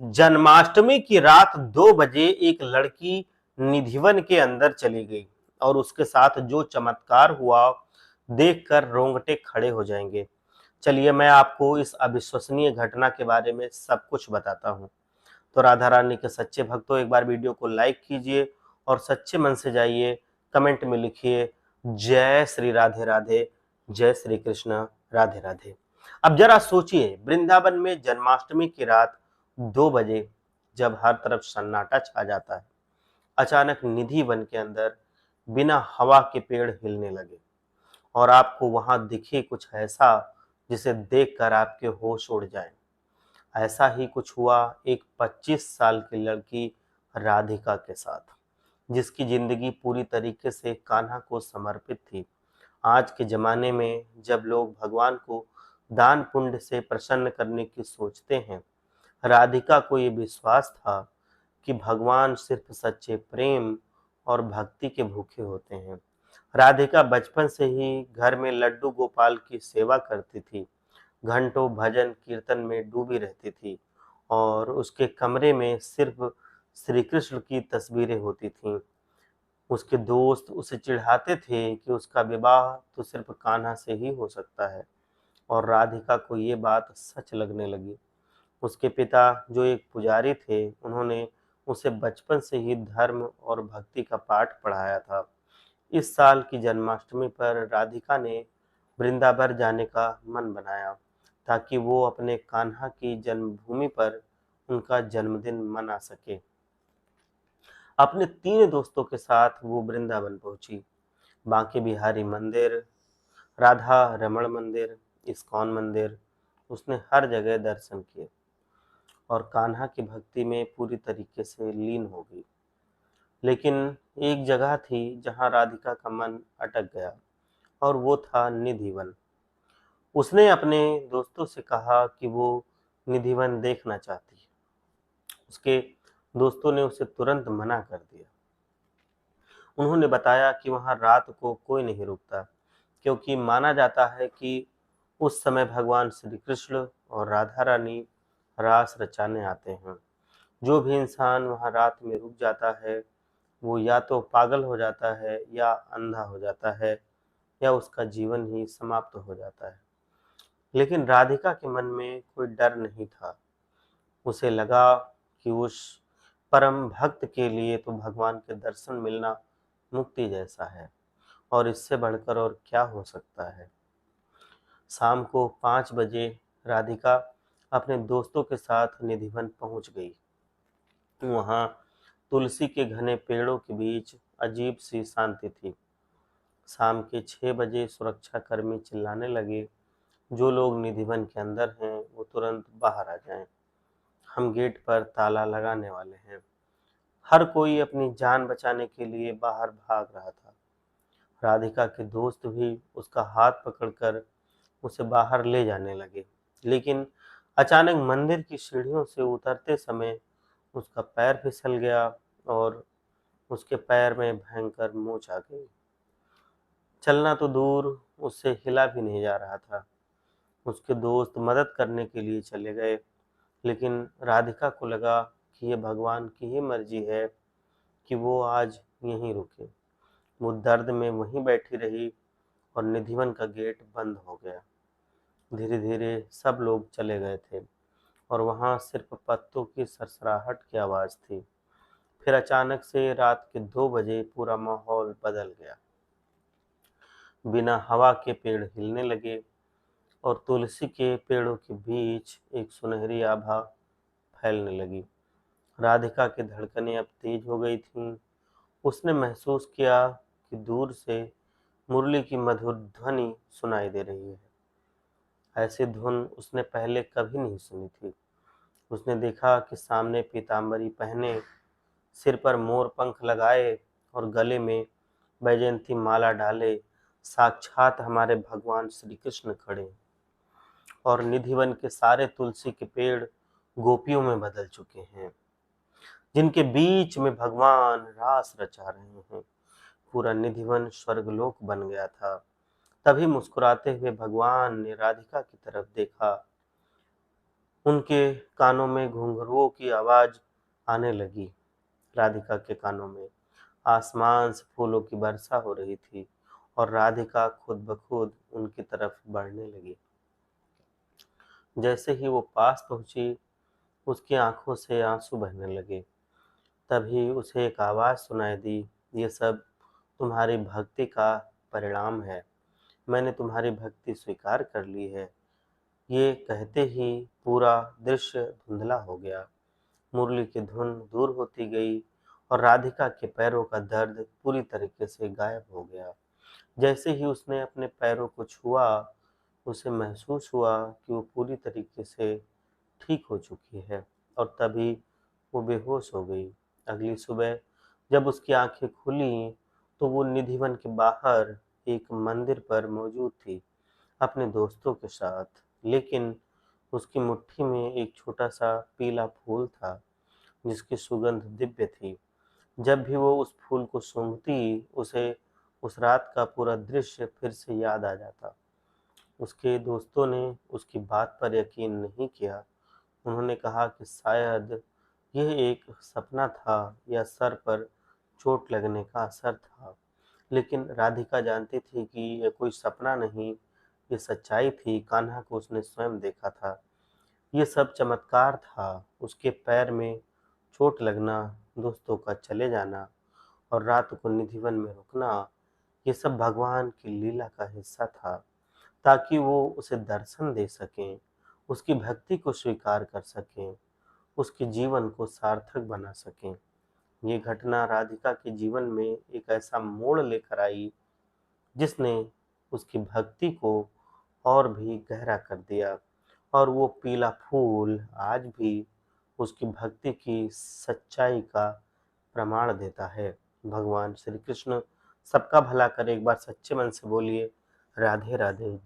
जन्माष्टमी की रात 2 बजे एक लड़की निधिवन के अंदर चली गई और उसके साथ जो चमत्कार हुआ देखकर रोंगटे खड़े हो जाएंगे। चलिए मैं आपको इस अविश्वसनीय घटना के बारे में सब कुछ बताता हूँ। तो राधा रानी के सच्चे भक्तों, एक बार वीडियो को लाइक कीजिए और सच्चे मन से जाइए कमेंट में लिखिए जय श्री राधे राधे, जय श्री कृष्ण, राधे राधे। अब जरा सोचिए, वृंदावन में जन्माष्टमी की रात 2 बजे जब हर तरफ सन्नाटा छा जाता है, अचानक निधि वन के अंदर बिना हवा के पेड़ हिलने लगे और आपको वहां दिखे कुछ ऐसा जिसे देखकर आपके होश उड़ जाएं। ऐसा ही कुछ हुआ एक 25 साल की लड़की राधिका के साथ, जिसकी जिंदगी पूरी तरीके से कान्हा को समर्पित थी। आज के जमाने में जब लोग भगवान को दान पुण्य से प्रसन्न करने की सोचते हैं, राधिका को ये विश्वास था कि भगवान सिर्फ सच्चे प्रेम और भक्ति के भूखे होते हैं। राधिका बचपन से ही घर में लड्डू गोपाल की सेवा करती थी, घंटों भजन कीर्तन में डूबी रहती थी और उसके कमरे में सिर्फ श्री कृष्ण की तस्वीरें होती थीं। उसके दोस्त उसे चिढ़ाते थे कि उसका विवाह तो सिर्फ कान्हा से ही हो सकता है और राधिका को ये बात सच लगने लगी। उसके पिता जो एक पुजारी थे, उन्होंने उसे बचपन से ही धर्म और भक्ति का पाठ पढ़ाया था। इस साल की जन्माष्टमी पर राधिका ने वृंदावन जाने का मन बनाया ताकि वो अपने कान्हा की जन्मभूमि पर उनका जन्मदिन मना सके। अपने 3 दोस्तों के साथ वो वृंदावन पहुंची। बांके बिहारी मंदिर, राधा रमण मंदिर, इस्कॉन मंदिर, उसने हर जगह दर्शन किए और कान्हा की भक्ति में पूरी तरीके से लीन हो गई। लेकिन एक जगह थी जहां राधिका का मन अटक गया और वो था निधिवन। उसने अपने दोस्तों से कहा कि वो निधिवन देखना चाहती है। उसके दोस्तों ने उसे तुरंत मना कर दिया। उन्होंने बताया कि वहां रात को कोई नहीं रुकता, क्योंकि माना जाता है कि उस समय भगवान श्री कृष्ण और राधा रानी रास रचाने आते हैं। जो भी इंसान वहां रात में रुक जाता है, वो या तो पागल हो जाता है या अंधा हो जाता है या उसका जीवन ही समाप्त हो जाता है। लेकिन राधिका के मन में कोई डर नहीं था। उसे लगा कि उस परम भक्त के लिए तो भगवान के दर्शन मिलना मुक्ति जैसा है और इससे बढ़कर और क्या हो सकता है। शाम को 5 बजे राधिका अपने दोस्तों के साथ निधिवन पहुंच गई। वहां तुलसी के घने पेड़ों के बीच अजीब सी शांति थी। शाम के 6 बजे सुरक्षाकर्मी चिल्लाने लगे, जो लोग निधिवन के अंदर हैं वो तुरंत बाहर आ जाएं। हम गेट पर ताला लगाने वाले हैं। हर कोई अपनी जान बचाने के लिए बाहर भाग रहा था। राधिका के दोस्त भी उसका हाथ पकड़कर उसे बाहर ले जाने लगे। लेकिन अचानक मंदिर की सीढ़ियों से उतरते समय उसका पैर फिसल गया और उसके पैर में भयंकर मोच आ गई। चलना तो दूर, उससे हिला भी नहीं जा रहा था। उसके दोस्त मदद करने के लिए चले गए, लेकिन राधिका को लगा कि ये भगवान की ही मर्जी है कि वो आज यहीं रुके। वो दर्द में वहीं बैठी रही और निधिवन का गेट बंद हो गया। धीरे धीरे सब लोग चले गए थे और वहां सिर्फ पत्तों की सरसराहट की आवाज थी। फिर अचानक से रात के 2 बजे पूरा माहौल बदल गया। बिना हवा के पेड़ हिलने लगे और तुलसी के पेड़ों के बीच एक सुनहरी आभा फैलने लगी। राधिका की धड़कनें अब तेज हो गई थीं। उसने महसूस किया कि दूर से मुरली की मधुर ध्वनि सुनाई दे रही है। ऐसी धुन उसने पहले कभी नहीं सुनी थी। उसने देखा कि सामने पीतांबरी पहने, सिर पर मोर पंख लगाए और गले में बैजयंती माला डाले साक्षात हमारे भगवान श्री कृष्ण खड़े। और निधिवन के सारे तुलसी के पेड़ गोपियों में बदल चुके हैं, जिनके बीच में भगवान रास रचा रहे हैं। पूरा निधिवन स्वर्गलोक बन गया था। तभी मुस्कुराते हुए भगवान ने राधिका की तरफ देखा उनके कानों में घुंघरुओं की आवाज आने लगी। राधिका के कानों में आसमान से फूलों की वर्षा हो रही थी और राधिका खुद ब खुद उनकी तरफ बढ़ने लगी। जैसे ही वो पास पहुंची, उसकी आंखों से आंसू बहने लगे। तभी उसे एक आवाज सुनाई दी, ये सब तुम्हारी भक्ति का परिणाम है। मैंने तुम्हारी भक्ति स्वीकार कर ली है। ये कहते ही पूरा दृश्य धुंधला हो गया। मुरली की धुन दूर होती गई और राधिका के पैरों का दर्द पूरी तरीके से गायब हो गया। जैसे ही उसने अपने पैरों को छुआ, उसे महसूस हुआ कि वो पूरी तरीके से ठीक हो चुकी है और तभी वो बेहोश हो गई। अगली सुबह जब उसकी आंखें खुली, तो वो निधिवन के बाहर एक मंदिर पर मौजूद थी, अपने दोस्तों के साथ। लेकिन उसकी मुट्ठी में एक छोटा सा पीला फूल था, जिसकी सुगंध दिव्य थी। जब भी वो उस फूल को सूंघती, उसे उस रात का पूरा दृश्य फिर से याद आ जाता। उसके दोस्तों ने उसकी बात पर यकीन नहीं किया। उन्होंने कहा कि शायद यह एक सपना था या सर पर चोट लगने का असर था। लेकिन राधिका जानती थी कि यह कोई सपना नहीं, ये सच्चाई थी। कान्हा को उसने स्वयं देखा था। ये सब चमत्कार था। उसके पैर में चोट लगना, दोस्तों का चले जाना और रात को निधिवन में रुकना, ये सब भगवान की लीला का हिस्सा था, ताकि वो उसे दर्शन दे सकें, उसकी भक्ति को स्वीकार कर सकें, उसके जीवन को सार्थक बना सकें। ये घटना राधिका के जीवन में एक ऐसा मोड़ लेकर आई, जिसने उसकी भक्ति को और भी गहरा कर दिया। और वो पीला फूल आज भी उसकी भक्ति की सच्चाई का प्रमाण देता है। भगवान श्री कृष्ण सबका भला करे। एक बार सच्चे मन से बोलिए राधे राधे।